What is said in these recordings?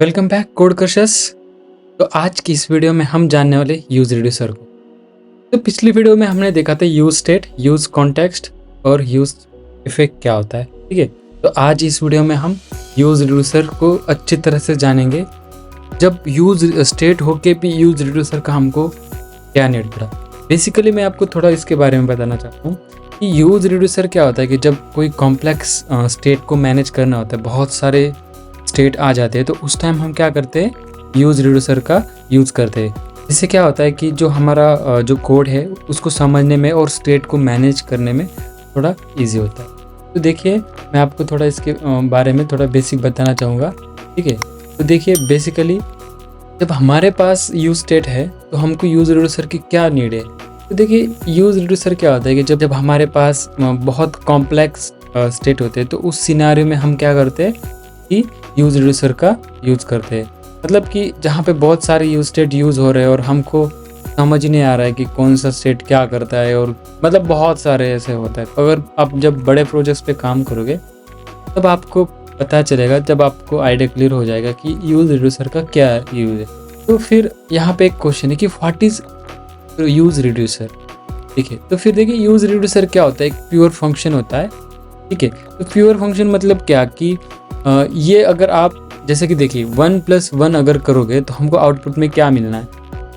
Welcome back code crushers. तो आज की इस वीडियो में हम जानने वाले यूज रिड्यूसर को। तो पिछली वीडियो में हमने देखा था यूज स्टेट, यूज कॉन्टेक्स्ट और यूज इफेक्ट क्या होता है। ठीक है, तो आज इस वीडियो में हम यूज रिड्यूसर को अच्छी तरह से जानेंगे। जब यूज स्टेट होके भी यूज रिड्यूसर का हमको क्या नीड पड़ा। बेसिकली मैं आपको थोड़ा इसके बारे में बताना चाहता हूँ कि यूज रिड्यूसर क्या होता है। कि जब कोई कॉम्प्लेक्स स्टेट को मैनेज करना होता है, बहुत सारे स्टेट आ जाते हैं, तो उस टाइम हम क्या करते हैं, यूज रिड्यूसर का यूज़ करते हैं। इससे क्या होता है कि जो हमारा जो कोड है उसको समझने में और स्टेट को मैनेज करने में थोड़ा इजी होता है। तो देखिए, मैं आपको थोड़ा इसके बारे में थोड़ा बेसिक बताना चाहूँगा। ठीक है, तो देखिए बेसिकली जब हमारे पास यूज स्टेट है तो हमको यूज रिड्यूसर की क्या नीड है। तो देखिए, यूज रिड्यूसर क्या होता है कि जब हमारे पास बहुत कॉम्प्लेक्स स्टेट होते हैं, तो उस सिनारियो में हम क्या करते हैं कि यूज रिड्यूसर का यूज़ करते हैं। मतलब कि जहाँ पे बहुत सारे यूज स्टेट यूज़ हो रहे हैं और हमको समझ ही नहीं आ रहा है कि कौन सा स्टेट क्या करता है, और मतलब बहुत सारे ऐसे होता है। तो अगर आप जब बड़े प्रोजेक्ट्स पे काम करोगे तब आपको पता चलेगा, जब आपको आइडिया क्लियर हो जाएगा कि यूज रिड्यूसर का क्या यूज़ है। तो फिर यहाँ पे एक क्वेश्चन है कि व्हाट इज़ यूज रिड्यूसर। ठीक है, तो फिर देखिए यूज रिड्यूसर क्या होता है। एक प्योर फंक्शन होता है। ठीक है, तो प्योर फंक्शन मतलब क्या कि ये अगर आप जैसे कि देखिए 1+1 अगर करोगे तो हमको आउटपुट में क्या मिलना है,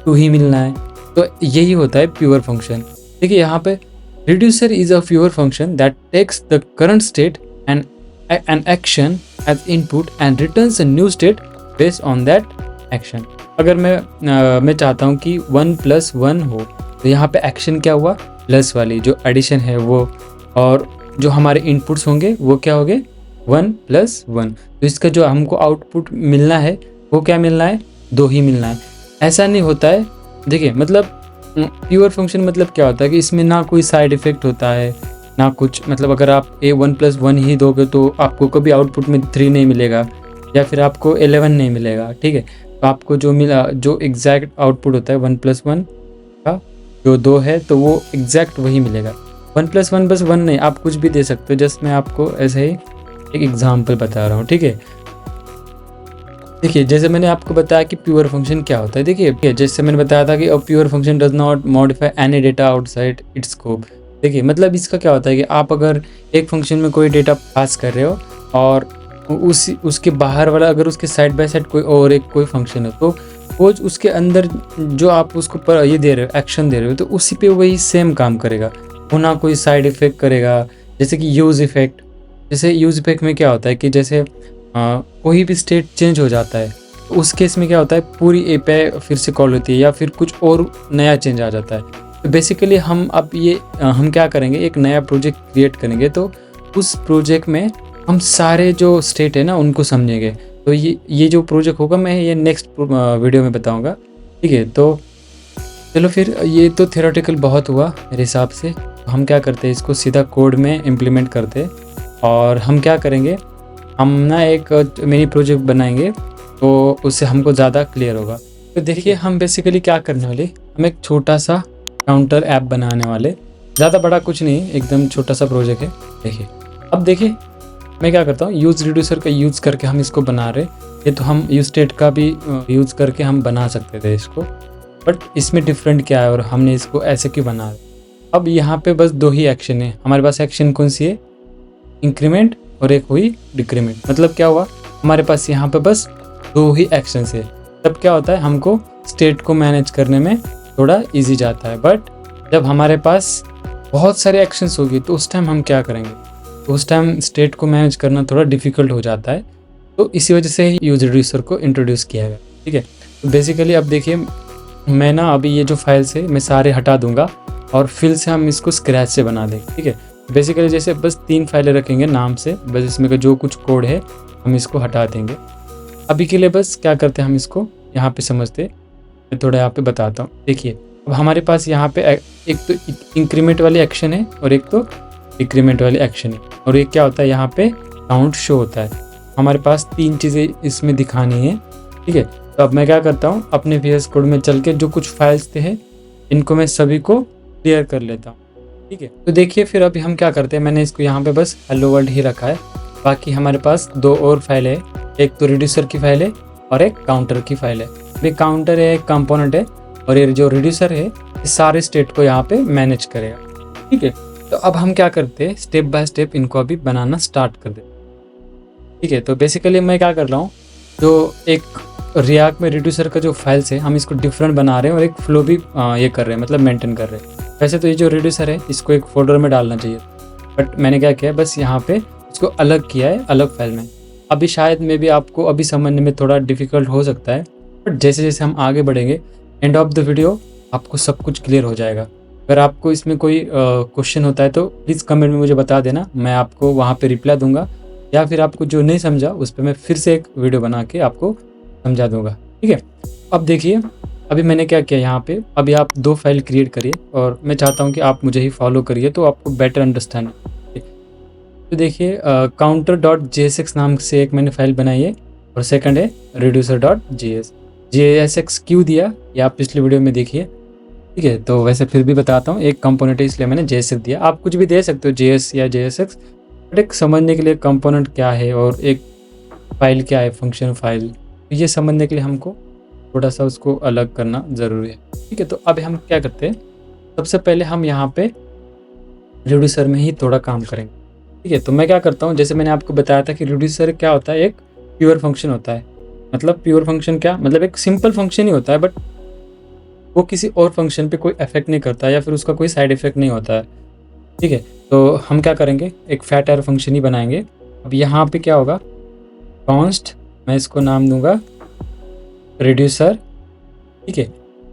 2 ही मिलना है। तो यही होता है प्योर फंक्शन। देखिए यहाँ पे reducer is a pure function that takes the current state and an action as input and returns a new state based on that action. अगर मैं चाहता हूँ कि 1+1 हो, तो यहाँ पे एक्शन क्या हुआ, प्लस वाली जो एडिशन है वो, और जो हमारे इनपुट्स होंगे वो क्या हो गए, 1+1। तो इसका जो हमको आउटपुट मिलना है वो क्या मिलना है, 2 ही मिलना है। ऐसा नहीं होता है। देखिए मतलब प्योर फंक्शन मतलब क्या होता है कि इसमें ना कोई साइड इफेक्ट होता है ना कुछ। मतलब अगर आप 1+1 ही दोगे तो आपको कभी आउटपुट में 3 नहीं मिलेगा या फिर आपको 11 नहीं मिलेगा। ठीक है, तो आपको जो मिला, जो एग्जैक्ट आउटपुट होता है 1+1 का जो 2 है, तो वो एग्जैक्ट वही मिलेगा। 1+1 बस 1 नहीं, आप कुछ भी दे सकते हो। जस्ट मैं आपको ऐसे ही एक एग्जाम्पल बता रहा हूँ। ठीक है, देखिए जैसे मैंने आपको बताया कि प्योर फंक्शन क्या होता है। देखिए जैसे मैंने बताया था कि अ pure function does not modify any data outside it's scope. देखिए मतलब इसका क्या होता है कि आप अगर एक फंक्शन में कोई डेटा पास कर रहे हो और उसके बाहर वाला अगर उसके साइड बाय साइड कोई और एक कोई फंक्शन है, तो वो उसके अंदर जो आप उसको पर ये दे रहे हो, एक्शन दे रहे हो, तो उसी पे वही सेम काम करेगा। वो ना कोई साइड इफेक्ट करेगा। जैसे कि यूज इफेक्ट, जैसे यूज इफेक्ट में क्या होता है कि जैसे कोई भी स्टेट चेंज हो जाता है, तो उस केस में क्या होता है, पूरी एपीआई फिर से कॉल होती है या फिर कुछ और नया चेंज आ जाता है। तो बेसिकली हम अब हम क्या करेंगे, एक नया प्रोजेक्ट क्रिएट करेंगे। तो उस प्रोजेक्ट में हम सारे जो स्टेट है ना उनको समझेंगे। तो ये जो प्रोजेक्ट होगा मैं ये नेक्स्ट वीडियो में बताऊँगा। ठीक है, तो चलो फिर ये तो थ्योरेटिकल बहुत हुआ मेरे हिसाब से। तो हम क्या करते हैं, इसको सीधा कोड में इम्प्लीमेंट करते हैं। और हम क्या करेंगे, हम ना एक मिनी प्रोजेक्ट बनाएंगे, तो उससे हमको ज़्यादा क्लियर होगा। तो देखिए हम बेसिकली क्या करने वाले, हम एक छोटा सा काउंटर ऐप बनाने वाले। ज़्यादा बड़ा कुछ नहीं, एकदम छोटा सा प्रोजेक्ट है। देखिए अब देखिए मैं क्या करता हूँ, यूज़ रिड्यूसर का यूज़ करके हम इसको बना रहे। ये तो हम यूज स्टेट का भी यूज़ करके हम बना सकते थे इसको, बट इसमें डिफरेंट क्या है और हमने इसको ऐसे क्यों बना रहे। अब यहाँ पे बस 2 ही एक्शन है हमारे पास। एक्शन कौन सी है, इंक्रीमेंट, और एक हुई डिक्रीमेंट। मतलब क्या हुआ, हमारे पास यहाँ पे बस 2 ही एक्शन है। तब क्या होता है, हमको स्टेट को मैनेज करने में थोड़ा इजी जाता है। बट जब हमारे पास बहुत सारे एक्शंस होगी तो उस टाइम हम क्या करेंगे, तो उस टाइम स्टेट को मैनेज करना थोड़ा डिफ़िकल्ट हो जाता है। तो इसी वजह से ही यूज रिड्यूसर को इंट्रोड्यूस किया गया। ठीक है, तो बेसिकली अब देखिए मैं ना अभी ये जो फाइल्स है मैं सारे हटा दूंगा और फिर से हम इसको स्क्रैच से बना देंगे। ठीक है, बेसिकली जैसे बस 3 फाइलें रखेंगे नाम से, बस इसमें का जो कुछ कोड है हम इसको हटा देंगे। अभी के लिए बस क्या करते हैं, हम इसको यहाँ पे समझते, मैं थोड़ा यहाँ पे बताता हूँ। देखिए अब हमारे पास यहाँ पे एक तो इंक्रीमेंट वाली एक्शन है और एक तो डिक्रीमेंट वाली एक्शन है। और ये क्या होता है, यहाँ पे काउंट शो होता है। हमारे पास 3 चीज़ें इसमें दिखानी है। ठीक है, तो अब मैं क्या करता हूँ, अपने VS कोड में चल के जो कुछ फाइल्स थे इनको मैं सभी को क्लियर कर लेता हूँ। ठीक है, तो देखिए फिर अभी हम क्या करते हैं, मैंने इसको यहाँ पे बस हेलो वर्ल्ड ही रखा है। बाकी हमारे पास 2 और फाइल है, एक तो रिड्यूसर की फाइल है और एक काउंटर की फाइल है। अभी काउंटर है, एक कंपोनेंट है, और ये जो रिड्यूसर है ये सारे स्टेट को यहाँ पे मैनेज करेगा। ठीक है, तो अब हम क्या करते हैं, स्टेप बाय स्टेप इनको अभी बनाना स्टार्ट कर देते। ठीक है, तो बेसिकली मैं क्या कर रहा हूँ, जो एक रिएक्ट में रिड्यूसर का जो फाइल्स है हम इसको डिफरेंट बना रहे हैं और एक फ्लो भी ये कर रहे हैं, मतलब मेंटेन कर रहे हैं। वैसे तो ये जो रिड्यूसर है इसको एक फोल्डर में डालना चाहिए, बट मैंने क्या किया, बस यहाँ पे इसको अलग किया है, अलग फाइल में। अभी शायद में भी आपको अभी समझने में थोड़ा डिफिकल्ट हो सकता है, बट जैसे जैसे हम आगे बढ़ेंगे एंड ऑफ द वीडियो आपको सब कुछ क्लियर हो जाएगा। अगर आपको इसमें कोई क्वेश्चन होता है तो प्लीज़ कमेंट में मुझे बता देना, मैं आपको वहाँ पे रिप्लाई दूंगा, या फिर आपको जो नहीं समझा उस पर मैं फिर से एक वीडियो बना के आपको समझा दूंगा। ठीक है, अब देखिए अभी मैंने क्या किया यहाँ पे, अभी आप 2 फाइल क्रिएट करिए और मैं चाहता हूँ कि आप मुझे ही फॉलो करिए तो आपको बेटर अंडरस्टैंड। तो देखिए counter.jsx नाम से एक मैंने फाइल बनाई है, और सेकंड है reducer.js। JSX क्यों दिया ये आप पिछले वीडियो में देखिए। ठीक है, तो वैसे फिर भी बताता हूँ, एक कंपोनेंट है इसलिए मैंने JSX दिया। आप कुछ भी दे सकते हो, JS या JSX, बट एक समझने के लिए कंपोनेंट क्या है और एक फाइल क्या है, फंक्शन फाइल, ये समझने के लिए हमको थोड़ा सा उसको अलग करना ज़रूरी है। ठीक है, तो अब हम क्या करते हैं, सबसे पहले हम यहाँ पे रिड्यूसर में ही थोड़ा काम करेंगे। ठीक है, तो मैं क्या करता हूँ, जैसे मैंने आपको बताया था कि रिड्यूसर क्या होता है, एक प्योर फंक्शन होता है। मतलब प्योर फंक्शन क्या मतलब, एक सिंपल फंक्शन ही होता है, बट वो किसी और फंक्शन पे कोई इफेक्ट नहीं करता या फिर उसका कोई साइड इफेक्ट नहीं होता है। ठीक है, तो हम क्या करेंगे, एक फैट एरर फंक्शन ही बनाएंगे। अब यहाँ पे क्या होगा, कॉन्स्ट, मैं इसको नाम दूंगा रिड्यूसर। ठीक है,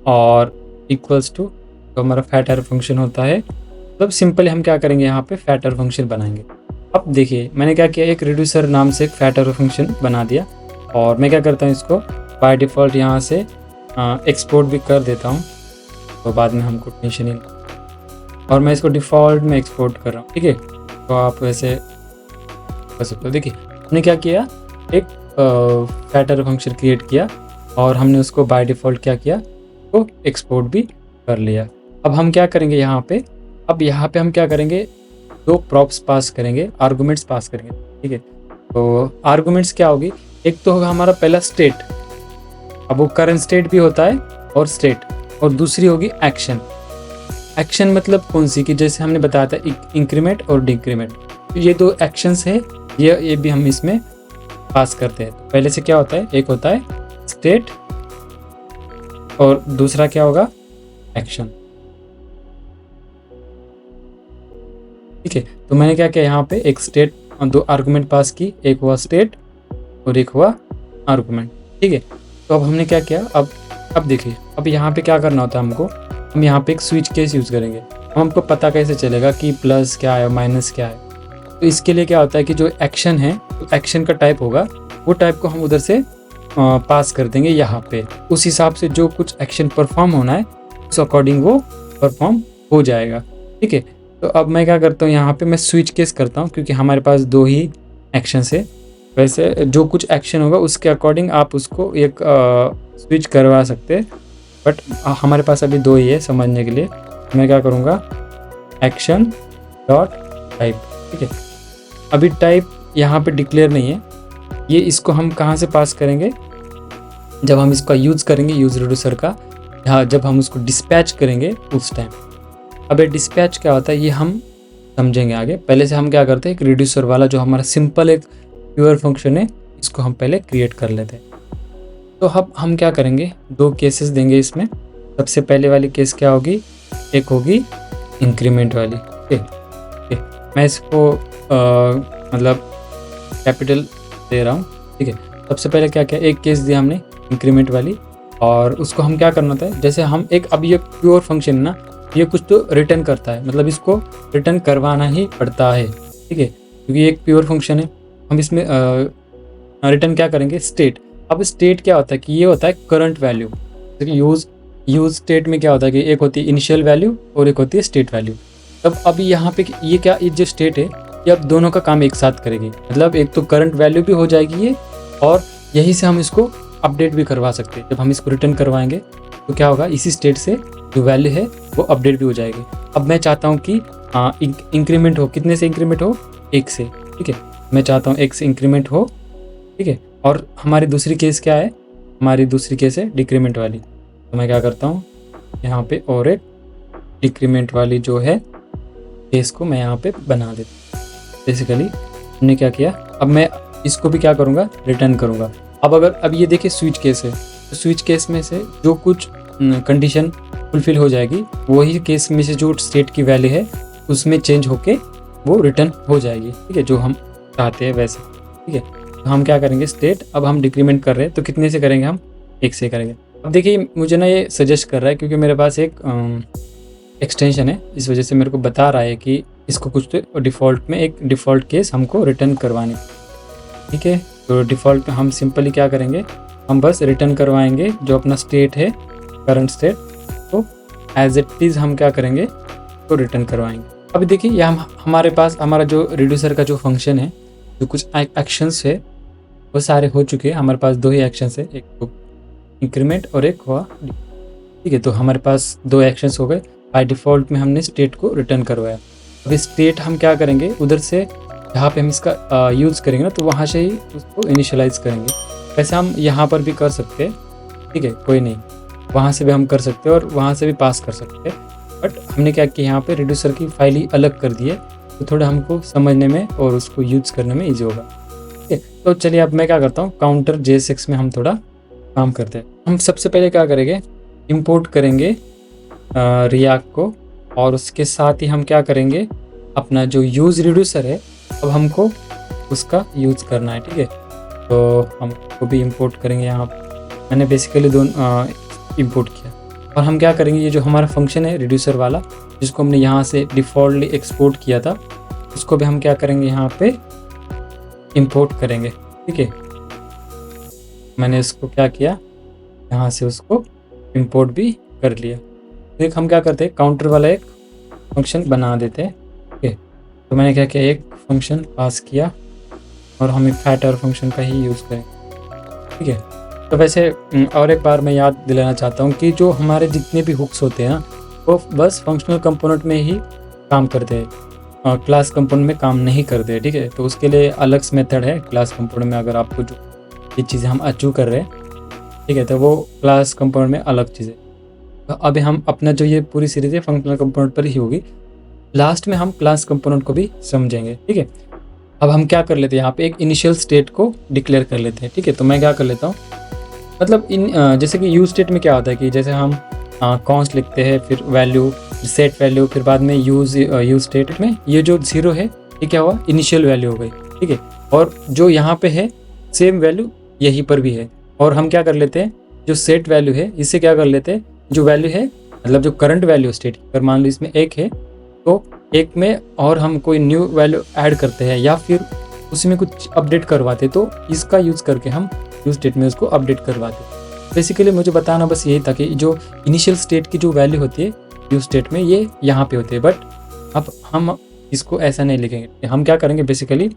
और इक्वल्स टू तो हमारा फैट एरर फंक्शन होता है। मतलब सिंपली हम क्या करेंगे, यहाँ पे फैट एरर फंक्शन बनाएंगे। अब देखिए मैंने क्या किया, एक रिड्यूसर नाम से एक फैट एरर फंक्शन बना दिया, और मैं क्या करता हूँ, इसको बाय डिफ़ॉल्ट यहाँ से एक्सपोर्ट भी कर देता हूँ, तो बाद में हमको टेंशन नहीं, और मैं इसको डिफ़ॉल्ट में एक्सपोर्ट कर रहा हूँ। ठीक है, तो आप वैसे कर सकते हो। देखिए हमने क्या किया, एक फैट एरर फंक्शन क्रिएट किया और हमने उसको बाय डिफ़ॉल्ट क्या किया, तो एक्सपोर्ट भी कर लिया। अब हम क्या करेंगे यहाँ पे, अब यहाँ पे हम क्या करेंगे, 2 प्रॉप्स पास करेंगे, आर्गुमेंट्स पास करेंगे। ठीक है, तो आर्गुमेंट्स क्या होगी, एक तो होगा हमारा पहला स्टेट, अब वो करंट स्टेट भी होता है और स्टेट, और दूसरी होगी एक्शन। एक्शन मतलब कौन सी, कि जैसे हमने बताया था इंक्रीमेंट और डिक्रीमेंट, तो ये 2 एक्शंस है, ये भी हम इसमें पास करते हैं। तो पहले से क्या होता है, एक होता है स्टेट और दूसरा क्या होगा, एक्शन। ठीक है, तो मैंने क्या किया, यहाँ पे एक स्टेट और 2 आर्गुमेंट पास की, एक हुआ स्टेट और एक हुआ आर्गुमेंट। ठीक है, तो अब हमने क्या किया, अब देखिए अब यहाँ पे क्या करना होता है हमको, हम यहाँ पे एक स्विच केस यूज़ करेंगे। हमको पता कैसे चलेगा कि प्लस क्या है माइनस क्या है, तो इसके लिए क्या होता है कि जो एक्शन है, तो एक्शन का टाइप होगा, वो टाइप को हम उधर से पास कर देंगे यहाँ पे। उस हिसाब से जो कुछ एक्शन परफॉर्म होना है उस अकॉर्डिंग वो परफॉर्म हो जाएगा। ठीक है, तो अब मैं क्या करता हूँ, यहाँ पे मैं स्विच केस करता हूँ, क्योंकि हमारे पास 2 ही एक्शन है। वैसे जो कुछ एक्शन होगा उसके अकॉर्डिंग आप उसको एक स्विच करवा सकते हैं, बट हमारे पास अभी 2 ही है समझने के लिए। मैं क्या करूँगा, एक्शन डॉट टाइप। ठीक है, अभी टाइप यहाँ पे डिक्लेयर नहीं है, ये इसको हम कहाँ से पास करेंगे, जब हम इसका यूज़ करेंगे, यूज़ रिड्यूसर का, यहाँ जब हम उसको डिस्पैच करेंगे उस टाइम। अब ये डिस्पैच क्या होता है ये हम समझेंगे आगे। पहले से हम क्या करते हैं, एक रिड्यूसर वाला जो हमारा सिंपल एक प्योर फंक्शन है, इसको हम पहले क्रिएट कर लेते हैं। तो अब हम क्या करेंगे, 2 केसेस देंगे इसमें। सबसे पहले वाली केस क्या होगी, एक होगी इंक्रीमेंट वाली। ठीक है, मैं इसको मतलब कैपिटल दे रहा हूँ। ठीक है, सबसे पहले क्या किया, एक केस दिया हमने इंक्रीमेंट वाली, और उसको हम क्या करना होता है, जैसे हम एक, अब ये प्योर फंक्शन है ना, ये कुछ तो रिटर्न करता है, मतलब इसको रिटर्न करवाना ही पड़ता है। ठीक है, क्योंकि एक प्योर फंक्शन है, हम इसमें रिटर्न क्या करेंगे, स्टेट। अब स्टेट क्या होता है कि ये होता है करंट वैल्यू। देखिए यूज स्टेट में क्या होता है कि एक होती है इनिशियल वैल्यू और एक होती है स्टेट वैल्यू। तब अभी यहाँ पे ये क्या, ये जो स्टेट है ये अब दोनों का काम एक साथ करेगी, मतलब एक तो करंट वैल्यू भी हो जाएगी ये, और यहीं से हम इसको अपडेट भी करवा सकते हैं। जब हम इसको रिटर्न करवाएंगे तो क्या होगा, इसी स्टेट से जो वैल्यू है वो अपडेट भी हो जाएगी। अब मैं चाहता हूँ कि इंक्रीमेंट हो, कितने से इंक्रीमेंट हो, 1 से। ठीक है, मैं चाहता हूँ 1 से इंक्रीमेंट हो। ठीक है, और हमारी दूसरी केस क्या है, हमारी दूसरी केस है डिक्रीमेंट वाली। तो मैं क्या करता हूँ यहाँ पे और एक डिक्रीमेंट वाली जो है केस को मैं यहाँ पे बना देता हूँ। बेसिकली हमने क्या किया, अब मैं इसको भी क्या करूँगा, रिटर्न करूँगा। अब ये देखिए स्विच केस है, तो स्विच केस में से जो कुछ कंडीशन फुलफिल हो जाएगी वही केस में से जो स्टेट की वैल्यू है उसमें चेंज होके वो रिटर्न हो जाएगी। ठीक है, जो हम चाहते हैं वैसे। ठीक है, तो हम क्या करेंगे, स्टेट अब हम डिक्रीमेंट कर रहे हैं तो कितने से करेंगे, हम 1 से करेंगे। अब देखिए मुझे ना ये सजेस्ट कर रहा है क्योंकि मेरे पास एक एक्सटेंशन है, इस वजह से मेरे को बता रहा है कि इसको कुछ तो डिफ़ॉल्ट में एक डिफ़ॉल्ट केस हमको रिटर्न करवानी। ठीक है, तो डिफ़ॉल्ट में हम सिंपली क्या करेंगे, हम बस रिटर्न करवाएंगे जो अपना स्टेट है, करंट स्टेट, तो एज इट इज़ हम क्या करेंगे, तो रिटर्न करवाएंगे। अब देखिए यहाँ हमारे पास हमारा जो रिड्यूसर का जो फंक्शन है, जो कुछ एक्शंस है वो सारे हो चुके हैं। हमारे पास 2 ही एक्शंस है, एक तो इंक्रीमेंट और एक हुआ। ठीक है, तो हमारे पास 2 एक्शंस हो गए। बाय डिफ़ॉल्ट में हमने स्टेट को रिटर्न करवाया। अब स्टेट हम क्या करेंगे, उधर से जहाँ पे हम इसका यूज़ करेंगे ना, तो वहाँ से ही उसको इनिशियलाइज़ करेंगे। वैसे हम यहाँ पर भी कर सकते हैं, ठीक है, कोई नहीं, वहाँ से भी हम कर सकते हैं और वहाँ से भी पास कर सकते हैं। बट हमने क्या किया, यहाँ पे रिड्यूसर की फाइल ही अलग कर दी है, तो थोड़ा हमको समझने में और उसको यूज़ करने में ईजी होगा। ठीक है, तो चलिए अब मैं क्या करता हूँ, काउंटर JSX में हम थोड़ा काम करते हैं। हम सबसे पहले क्या करेंगे, इम्पोर्ट करेंगे रिएक्ट को, और उसके साथ ही हम क्या करेंगे, अपना जो यूज़ रिड्यूसर है अब हमको उसका यूज़ करना है। ठीक है, तो हमको भी इंपोर्ट करेंगे। यहाँ मैंने बेसिकली दोनों इंपोर्ट किया, और हम क्या करेंगे, ये जो हमारा फंक्शन है रिड्यूसर वाला, जिसको हमने यहाँ से डिफ़ॉल्टली एक्सपोर्ट किया था, उसको भी हम क्या करेंगे, यहाँ पे इंपोर्ट करेंगे। ठीक है, मैंने इसको क्या किया, यहाँ से उसको इंपोर्ट भी कर लिया। देख हम क्या करते हैं, काउंटर वाला एक फंक्शन बना देते हैं। ठीक है, तो मैंने क्या किया, एक फंक्शन पास किया और हम एक फैक्टर फंक्शन का ही यूज़ करें। ठीक है, तो वैसे और एक बार मैं याद दिलाना चाहता हूँ कि जो हमारे जितने भी हुक्स होते हैं ना, वो बस फंक्शनल कंपोनेंट में ही काम करते हैं, क्लास कंपोनेंट में काम नहीं करते। ठीक है, तो उसके लिए अलग मेथड है क्लास कंपोनेंट में। अगर आपको जो ये चीज़ें हम अचीव कर रहे हैं, ठीक है, तो वो क्लास कंपोनेंट में अलग चीज़ें। तो अभी हम अपना जो ये पूरी सीरीज़ है फंक्शनल कंपोनेंट पर ही होगी, लास्ट में हम क्लास कंपोनेंट को भी समझेंगे। ठीक है, अब हम क्या कर लेते हैं, यहाँ पे एक इनिशियल स्टेट को डिक्लेयर कर लेते हैं। ठीक है, तो मैं क्या कर लेता हूँ, मतलब जैसे कि यूज स्टेट में क्या होता है कि जैसे हम कॉन्स्ट लिखते हैं, फिर वैल्यू, सेट वैल्यू, फिर बाद में यूज स्टेट में ये जो 0 है ये क्या हुआ, इनिशियल वैल्यू हो गई। ठीक है, और जो यहाँ पे है सेम वैल्यू यहीं पर भी है, और हम क्या कर लेते हैं, जो सेट वैल्यू है इससे क्या कर लेते हैं, जो वैल्यू है मतलब जो करंट वैल्यू स्टेट, अगर मान लो इसमें 1 है तो 1 में और हम कोई न्यू वैल्यू ऐड करते हैं या फिर उसमें कुछ अपडेट करवाते, तो इसका यूज़ करके हम यूज स्टेट में उसको अपडेट करवाते। बेसिकली मुझे बताना बस यही था कि जो इनिशियल स्टेट की जो वैल्यू होती है यूज स्टेट में, ये यहाँ पे होती है। बट अब हम इसको ऐसा नहीं लिखेंगे, हम क्या करेंगे, बेसिकली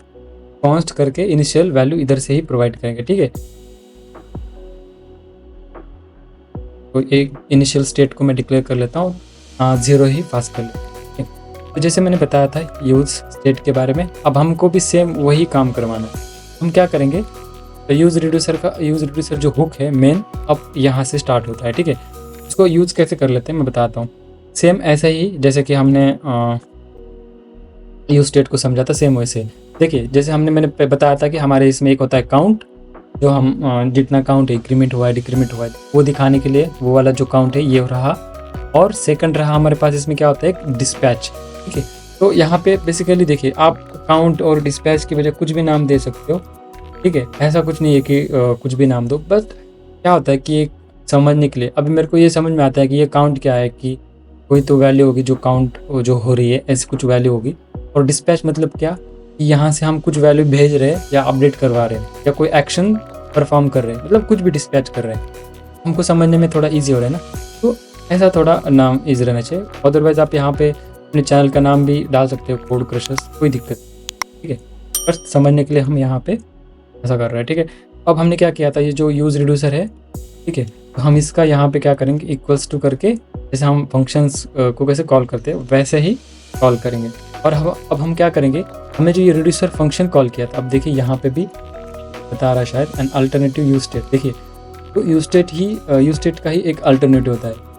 कॉन्स्ट करके इनिशियल वैल्यू इधर से ही प्रोवाइड करेंगे। ठीक है, तो एक इनिशियल स्टेट को मैं डिक्लेयर कर लेता हूँ, 0 ही पास कर लेता हूँ। तो जैसे मैंने बताया था यूज स्टेट के बारे में, अब हमको भी सेम वही काम करवाना है। हम क्या करेंगे, तो यूज़ रिड्यूसर जो हुक है मेन, अब यहाँ से स्टार्ट होता है। ठीक है, इसको यूज़ कैसे कर लेते हैं मैं बताता हूँ। सेम ऐसा ही जैसे कि हमने यूज स्टेट को समझा था, सेम वैसे देखिए, जैसे मैंने बताया था कि हमारे इसमें एक होता है काउंट, जो हम जितना काउंट है, इंक्रीमेंट हुआ है डिक्रीमेंट हुआ है, वो दिखाने के लिए वो वाला जो काउंट है ये रहा। और सेकंड रहा हमारे पास इसमें क्या होता है, एक डिस्पैच। ठीक है, तो यहाँ पे बेसिकली देखिए, आप काउंट और डिस्पैच की वजह कुछ भी नाम दे सकते हो। ठीक है, ऐसा कुछ नहीं है कि कुछ भी नाम दो, बस क्या होता है कि एक समझने के लिए, अभी मेरे को ये समझ में आता है कि ये काउंट क्या है, कि कोई तो वैल्यू होगी जो काउंट जो हो रही है, ऐसी कुछ वैल्यू होगी। और डिस्पैच मतलब क्या, कि यहाँ से हम कुछ वैल्यू भेज रहे हैं या अपडेट करवा रहे हैं या कोई एक्शन परफॉर्म कर रहे हैं, मतलब कुछ भी डिस्पैच कर रहे हैं, हमको समझने में थोड़ा ईजी हो रहा है ना, तो ऐसा थोड़ा नाम ईजी रहना चाहिए। अदरवाइज आप यहाँ पे अपने चैनल का नाम भी डाल सकते हो, कोड क्रशर्स, कोई दिक्कत नहीं। ठीक है, बस समझने के लिए हम यहाँ पे ऐसा कर रहे हैं। ठीक है, अब हमने क्या किया था, ये जो यूज़ रिड्यूसर है, ठीक है, तो हम इसका यहाँ पे क्या करेंगे, इक्वल्स टू करके, जैसे हम फंक्शंस को कैसे कॉल करते हैं वैसे ही कॉल करेंगे। और अब हम क्या करेंगे, हमने जो ये रिड्यूसर फंक्शन कॉल किया था, अब देखिए यहाँ पे भी बता रहा है शायद एन अल्टरनेटिव यूज स्टेट। देखिए तो यूज स्टेट का ही एक अल्टरनेटिव होता है।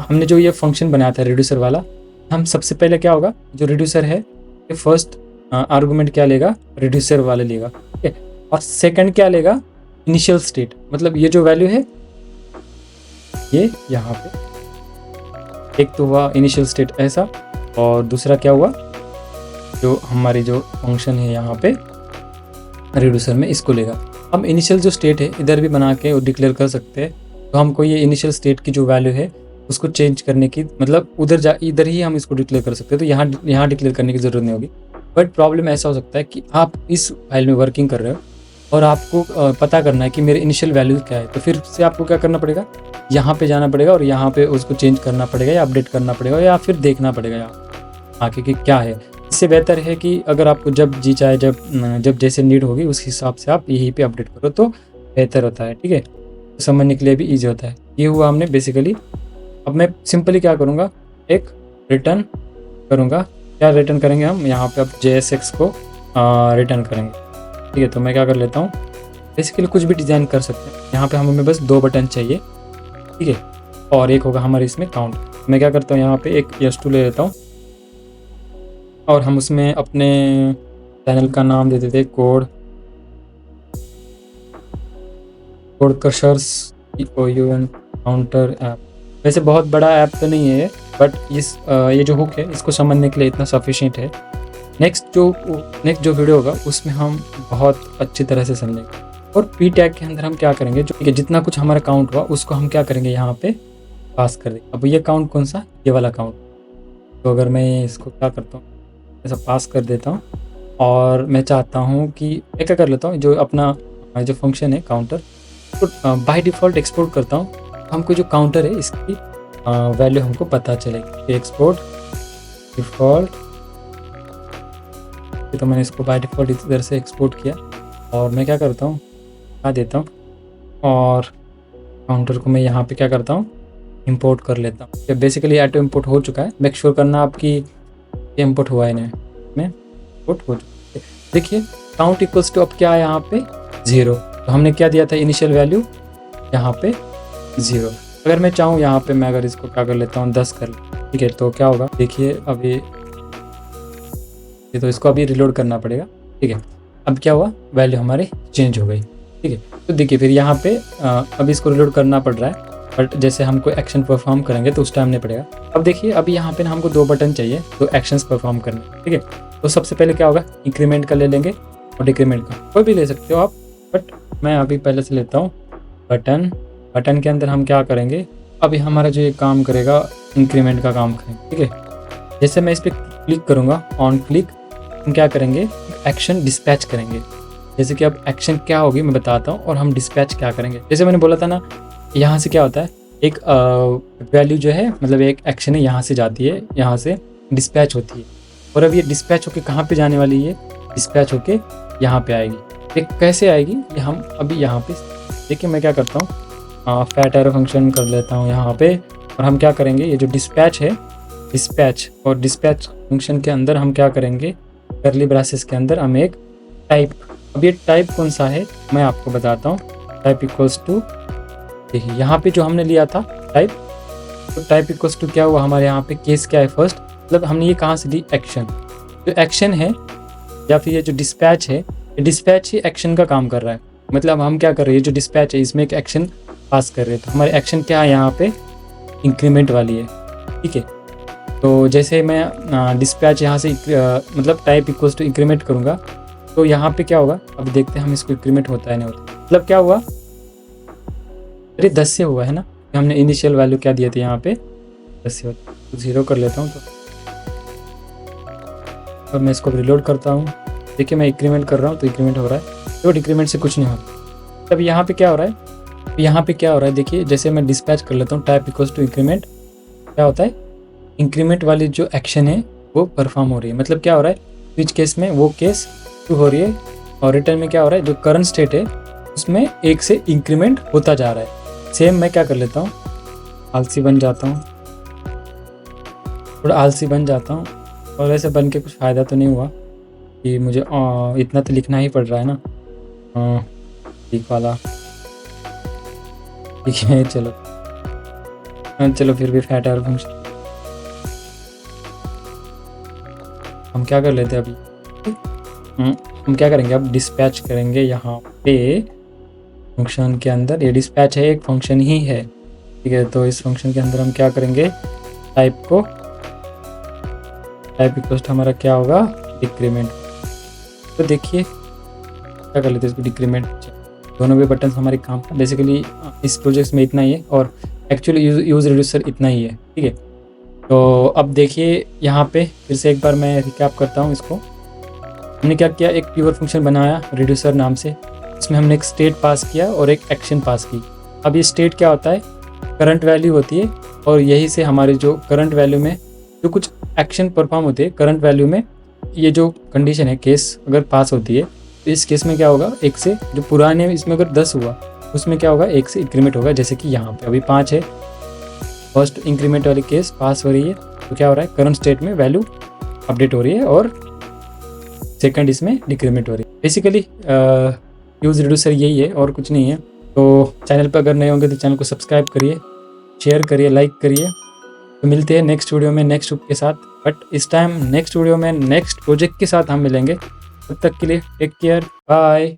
हमने जो ये फंक्शन बनाया था रिड्यूसर वाला, हम सबसे पहले क्या होगा, जो रिड्यूसर है ये फर्स्ट आर्गुमेंट क्या लेगा, रिड्यूसर वाला लेगा, ठीक है। और सेकंड क्या लेगा, इनिशियल स्टेट, मतलब ये जो वैल्यू है ये यहाँ पे एक तो हुआ इनिशियल स्टेट ऐसा, और दूसरा क्या हुआ, जो हमारी जो फंक्शन है यहाँ पे रिड्यूसर में इसको लेगा। हम इनिशियल जो स्टेट है इधर भी बना के डिक्लेयर कर सकते हैं। तो हमको ये इनिशियल स्टेट की जो वैल्यू है उसको चेंज करने की, मतलब इधर ही हम इसको डिक्लेयर कर सकते हैं। तो यहाँ डिक्लेयर करने की ज़रूरत नहीं होगी। बट प्रॉब्लम ऐसा हो सकता है कि आप इस फाइल में वर्किंग कर रहे हो और आपको पता करना है कि मेरे इनिशियल वैल्यू क्या है। तो फिर से आपको क्या करना पड़ेगा, यहाँ पे जाना पड़ेगा और यहाँ पे उसको चेंज करना पड़ेगा या अपडेट करना पड़ेगा, या फिर देखना पड़ेगा यहाँ आके कि क्या है। इससे बेहतर है कि अगर आपको जब जी चाहे, जब जैसे नीड होगी उस हिसाब से आप यहीं पे अपडेट करो तो बेहतर होता है, ठीक है। तो समझने के लिए भी ईजी होता है। ये हुआ हमने बेसिकली। अब मैं सिंपली क्या करूँगा, एक रिटर्न करूँगा। क्या रिटर्न करेंगे हम यहाँ पे, अब JSX को रिटर्न करेंगे, ठीक है। तो मैं क्या कर लेता हूँ, बेसिकली कुछ भी डिज़ाइन कर सकते हैं। यहाँ पे हमें बस 2 बटन चाहिए, ठीक है, और एक होगा हमारे इसमें काउंट। मैं क्या करता हूँ, यहाँ पे एक S2 ले लेता हूँ और हम उसमें अपने चैनल का नाम दे देते कोड क्रशर्स काउंटर ऐप। वैसे बहुत बड़ा ऐप तो नहीं है, बट ये जो हुक है इसको समझने के लिए इतना सफिशिएंट है। नेक्स्ट जो वीडियो होगा उसमें हम बहुत अच्छी तरह से समझेंगे। और पी टैग के अंदर हम क्या करेंगे, जो जितना कुछ हमारा काउंट हुआ उसको हम क्या करेंगे, यहाँ पे पास कर देंगे। अब ये काउंट कौन सा, ये वाला काउंट। तो अगर मैं इसको क्या करता हूँ, ऐसा पास कर देता हूँ, और मैं चाहता हूँ कि मैं क्या कर लेता हूँ, जो अपना जो फंक्शन है काउंटर, तो बाय डिफ़ॉल्ट एक्सपोर्ट करता हूँ। हमको जो काउंटर है इसकी वैल्यू हमको पता चलेगी। एक्सपोर्ट डिफ़ॉल्ट, तो मैंने इसको बाय डिफ़ॉल्ट इधर से एक्सपोर्ट किया, और मैं क्या करता हूँ, आ देता हूँ, और काउंटर को मैं यहाँ पे क्या करता हूँ, इंपोर्ट कर लेता हूँ। बेसिकली ऑटो इंपोर्ट हो चुका है। मेक श्योर करना आपकी इंपोर्ट हुआ है नहीं, में इंपोर्ट हो चुका है। देखिए काउंट इक्वल्स टू अब क्या है यहाँ पे 0। तो हमने क्या दिया था, इनिशियल वैल्यू यहाँ पे 0। अगर मैं चाहूँ यहाँ पे मैं अगर इसको क्या कर लेता हूँ 10 कर, ठीक है। तो क्या होगा, देखिए अभी ये तो इसको अभी रिलोड करना पड़ेगा, ठीक है। अब क्या हुआ, वैल्यू हमारी चेंज हो गई, ठीक है। तो देखिए फिर यहाँ पे अभी इसको रिलोड करना पड़ रहा है, बट जैसे हम कोई एक्शन परफॉर्म करेंगे तो उस टाइम नहीं पड़ेगा। अब देखिए अभी यहाँ पे हमको 2 बटन चाहिए 2 एक्शंस परफॉर्म करने, ठीक है। तो सबसे पहले क्या होगा, इंक्रीमेंट का ले लेंगे और डिक्रीमेंट का, कोई भी ले सकते हो आप, बट मैं अभी पहले से लेता हूँ बटन के अंदर हम क्या करेंगे, अभी हमारा जो ये काम करेगा इंक्रीमेंट का काम करेंगे, ठीक है। जैसे मैं इस पर क्लिक करूँगा, ऑन क्लिक, हम क्या करेंगे, एक्शन डिस्पैच करेंगे। जैसे कि अब एक्शन क्या होगी मैं बताता हूँ, और हम डिस्पैच क्या करेंगे। जैसे मैंने बोला था ना, यहाँ से क्या होता है, एक वैल्यू जो है, मतलब एक एक्शन है, यहाँ से जाती है, यहाँ से डिस्पैच होती है, और अब ये डिस्पैच होके कहाँ पे जाने वाली है, डिस्पैच होके यहाँ पे आएगी। एक कैसे आएगी, ये हम अभी यहाँ पे देखिए। मैं क्या करता हूँ, फैट एरो फंक्शन कर लेता हूँ यहाँ पे, और हम क्या करेंगे, ये जो डिस्पैच है, डिस्पैच फंक्शन के अंदर हम क्या करेंगे, कर्ली ब्रेसेस के अंदर हम एक टाइप, अब ये टाइप कौन सा है मैं आपको बताता हूँ। टाइप इक्वल्स टू, देखिए यहाँ पे जो हमने लिया था टाइप, तो टाइप इक्वल्स टू क्या हुआ, हमारे यहाँ पे केस क्या है फर्स्ट, मतलब हमने ये कहाँ से ली, एक्शन। जो एक्शन है या फिर ये जो डिस्पैच है, ये डिस्पैच ही एक्शन का काम कर रहा है। मतलब हम क्या कर रहे हैं, जो डिस्पैच है इसमें एक एक्शन पास कर रहे हैं। तो हमारे एक्शन क्या है, यहाँ पे इंक्रीमेंट वाली है, ठीक है। तो जैसे मैं डिस्पैच यहाँ से मतलब टाइप इक्वल्स टू इंक्रीमेंट करूँगा, तो यहाँ पे क्या होगा, अब देखते हैं हम इसको इंक्रीमेंट होता है नहीं होता। मतलब क्या हुआ, अरे 10 से हुआ है ना, हमने इनिशियल वैल्यू क्या दिए थे यहाँ पे 10 से होता है। तो 0 कर लेता हूँ, तो मैं इसको रिलोड करता हूँ। देखिए मैं इंक्रीमेंट कर रहा हूँ तो इंक्रीमेंट हो रहा है, तो डिक्रीमेंट से कुछ नहीं होता। तब यहाँ पे क्या हो रहा है, यहाँ पे क्या हो रहा है, देखिए जैसे मैं डिस्पैच कर लेता हूँ टाइप इक्वल्स टू इंक्रीमेंट, क्या होता है, इंक्रीमेंट वाली जो एक्शन है वो परफॉर्म हो रही है। मतलब क्या हो रहा है, स्विच केस में वो केस ट्रू हो रही है, और रिटर्न में क्या हो रहा है, जो करंट स्टेट है उसमें 1 से इंक्रीमेंट होता जा रहा है। सेम मैं क्या कर लेता हूँ, आलसी बन जाता हूँ, थोड़ा आलसी बन जाता हूँ। और ऐसे बन के कुछ फ़ायदा तो नहीं हुआ कि मुझे इतना तो लिखना ही पड़ रहा है ना, ठीक वाला ठीक है चलो। चलो फिर भी फैट आर फंक्शन हम क्या कर लेते हैं अभी। हम क्या करेंगे अब, डिस्पैच करेंगे यहाँ पे फंक्शन के अंदर। ये डिस्पैच है, एक फंक्शन ही है, ठीक है। तो इस फंक्शन के अंदर हम क्या करेंगे, टाइप इक्वल हमारा क्या होगा, डिक्रीमेंट। तो देखिए क्या कर लेते हैं इसको, डिक्रीमेंट। दोनों भी बटन हमारे काम का बेसिकली इस प्रोजेक्ट में इतना ही है, और एक्चुअली यूज़ रिड्यूसर इतना ही है, ठीक है। तो अब देखिए यहाँ पे फिर से एक बार मैं रिकैप करता हूँ इसको। हमने क्या किया, एक प्योर फंक्शन बनाया रिड्यूसर नाम से। इसमें हमने एक स्टेट पास किया और एक एक्शन पास की। अब ये स्टेट क्या होता है, करंट वैल्यू होती है, और यही से हमारे जो करंट वैल्यू में जो कुछ एक्शन परफॉर्म होते हैं, करंट वैल्यू में ये जो कंडीशन है, केस अगर पास होती है, तो इस केस में क्या होगा, एक से जो पुराने इसमें अगर 10 हुआ, उसमें क्या होगा, एक से इंक्रीमेंट होगा। जैसे कि यहाँ पे अभी 5 है, फर्स्ट इंक्रीमेंट वाली केस पास हो रही है, तो क्या हो रहा है, करंट स्टेट में वैल्यू अपडेट हो रही है, और सेकंड इसमें डिक्रीमेंट हो रही है। बेसिकली यूज़ रिड्यूसर यही है और कुछ नहीं है। तो चैनल पर अगर नए होंगे तो चैनल को सब्सक्राइब करिए, शेयर करिए, लाइक करिए। तो मिलते हैं नेक्स्ट वीडियो में नेक्स्ट हुक के साथ, बट इस टाइम नेक्स्ट वीडियो में नेक्स्ट प्रोजेक्ट के साथ हम मिलेंगे। तब तक के लिए टेक केयर, बाय।